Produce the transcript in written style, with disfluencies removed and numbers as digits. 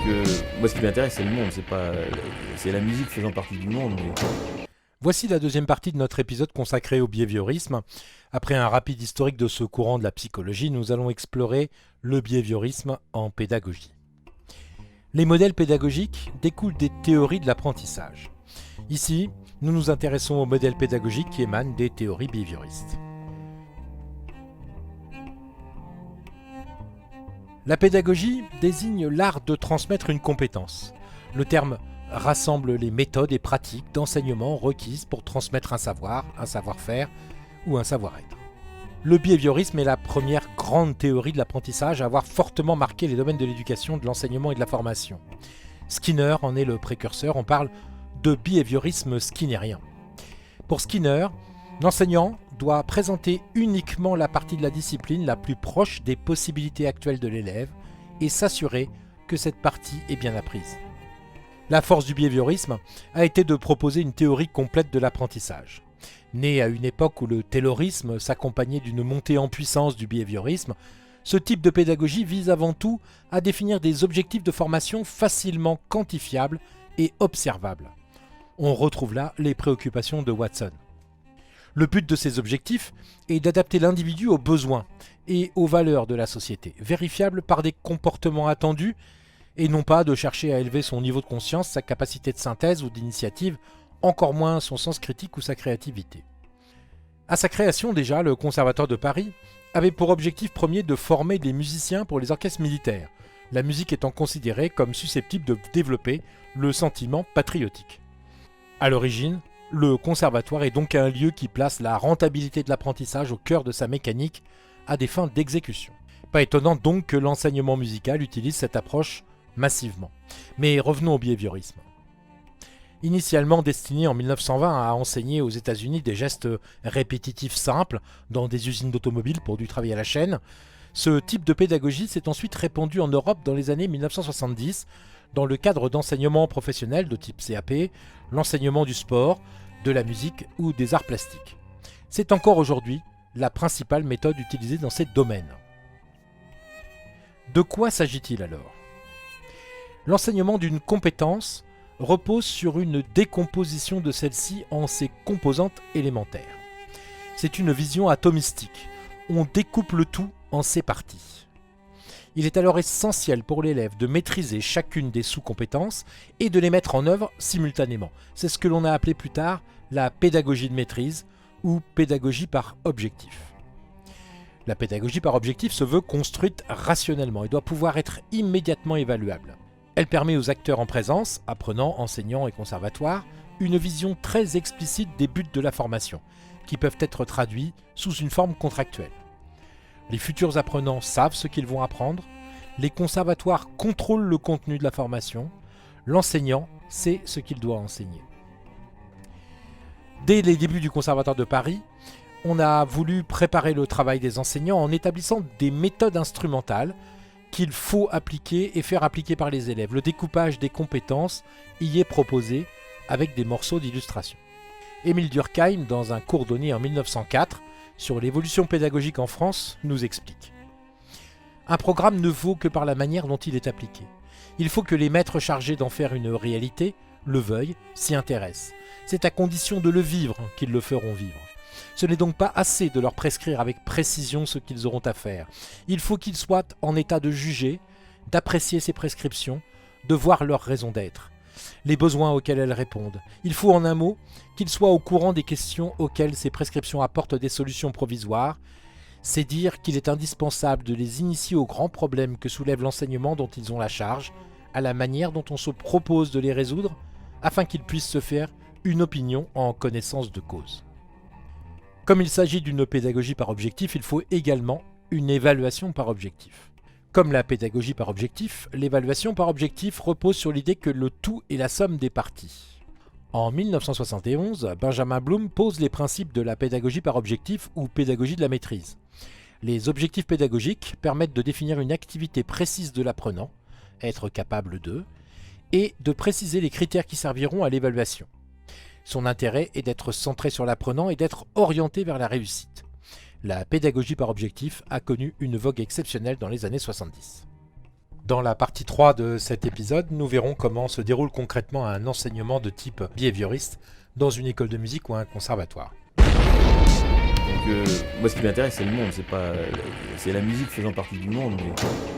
que moi, ce qui m'intéresse, c'est le monde, c'est la musique faisant partie du monde. Voici la deuxième partie de notre épisode consacré au behaviorisme. Après un rapide historique de ce courant de la psychologie, nous allons explorer le behaviorisme en pédagogie. Les modèles pédagogiques découlent des théories de l'apprentissage. Ici, nous nous intéressons aux modèles pédagogiques qui émanent des théories behavioristes. La pédagogie désigne l'art de transmettre une compétence. Le terme rassemble les méthodes et pratiques d'enseignement requises pour transmettre un savoir, un savoir-faire ou un savoir-être. Le behaviorisme est la première grande théorie de l'apprentissage à avoir fortement marqué les domaines de l'éducation, de l'enseignement et de la formation. Skinner en est le précurseur, on parle de behaviorisme skinnérien. Pour Skinner, l'enseignant doit présenter uniquement la partie de la discipline la plus proche des possibilités actuelles de l'élève et s'assurer que cette partie est bien apprise. La force du behaviorisme a été de proposer une théorie complète de l'apprentissage. Né à une époque où le taylorisme s'accompagnait d'une montée en puissance du behaviorisme, ce type de pédagogie vise avant tout à définir des objectifs de formation facilement quantifiables et observables. On retrouve là les préoccupations de Watson. Le but de ces objectifs est d'adapter l'individu aux besoins et aux valeurs de la société, vérifiables par des comportements attendus et non pas de chercher à élever son niveau de conscience, sa capacité de synthèse ou d'initiative, encore moins son sens critique ou sa créativité. À sa création déjà, le Conservatoire de Paris avait pour objectif premier de former des musiciens pour les orchestres militaires, la musique étant considérée comme susceptible de développer le sentiment patriotique. À l'origine, le conservatoire est donc un lieu qui place la rentabilité de l'apprentissage au cœur de sa mécanique à des fins d'exécution. Pas étonnant donc que l'enseignement musical utilise cette approche massivement. Mais revenons au behaviorisme. Initialement destiné en 1920 à enseigner aux États-Unis des gestes répétitifs simples dans des usines d'automobiles pour du travail à la chaîne, ce type de pédagogie s'est ensuite répandu en Europe dans les années 1970 dans le cadre d'enseignement professionnel de type CAP, l'enseignement du sport, de la musique ou des arts plastiques. C'est encore aujourd'hui la principale méthode utilisée dans ces domaines. De quoi s'agit-il alors ? L'enseignement d'une compétence repose sur une décomposition de celle-ci en ses composantes élémentaires. C'est une vision atomistique. On découpe le tout en ses parties. Il est alors essentiel pour l'élève de maîtriser chacune des sous-compétences et de les mettre en œuvre simultanément. C'est ce que l'on a appelé plus tard la pédagogie de maîtrise ou pédagogie par objectif. La pédagogie par objectif se veut construite rationnellement et doit pouvoir être immédiatement évaluable. Elle permet aux acteurs en présence, apprenants, enseignants et conservatoires, une vision très explicite des buts de la formation, qui peuvent être traduits sous une forme contractuelle. Les futurs apprenants savent ce qu'ils vont apprendre, les conservatoires contrôlent le contenu de la formation, l'enseignant sait ce qu'il doit enseigner. Dès les débuts du Conservatoire de Paris, on a voulu préparer le travail des enseignants en établissant des méthodes instrumentales qu'il faut appliquer et faire appliquer par les élèves. Le découpage des compétences y est proposé avec des morceaux d'illustration. Émile Durkheim, dans un cours donné en 1904 sur l'évolution pédagogique en France, nous explique. Un programme ne vaut que par la manière dont il est appliqué. Il faut que les maîtres chargés d'en faire une réalité le veuillent, s'y intéressent. C'est à condition de le vivre qu'ils le feront vivre. Ce n'est donc pas assez de leur prescrire avec précision ce qu'ils auront à faire. Il faut qu'ils soient en état de juger, d'apprécier ces prescriptions, de voir leur raison d'être, les besoins auxquels elles répondent. Il faut en un mot qu'ils soient au courant des questions auxquelles ces prescriptions apportent des solutions provisoires. C'est dire qu'il est indispensable de les initier aux grands problèmes que soulève l'enseignement dont ils ont la charge, à la manière dont on se propose de les résoudre, afin qu'ils puissent se faire une opinion en connaissance de cause. Comme il s'agit d'une pédagogie par objectif, il faut également une évaluation par objectif. Comme la pédagogie par objectif, l'évaluation par objectif repose sur l'idée que le tout est la somme des parties. En 1971, Benjamin Bloom pose les principes de la pédagogie par objectif ou pédagogie de la maîtrise. Les objectifs pédagogiques permettent de définir une activité précise de l'apprenant, être capable de, et de préciser les critères qui serviront à l'évaluation. Son intérêt est d'être centré sur l'apprenant et d'être orienté vers la réussite. La pédagogie par objectif a connu une vogue exceptionnelle dans les années 70. Dans la partie 3 de cet épisode, nous verrons comment se déroule concrètement un enseignement de type behavioriste dans une école de musique ou un conservatoire. Donc, moi, ce qui m'intéresse, c'est le monde, c'est la musique faisant partie du monde. Mais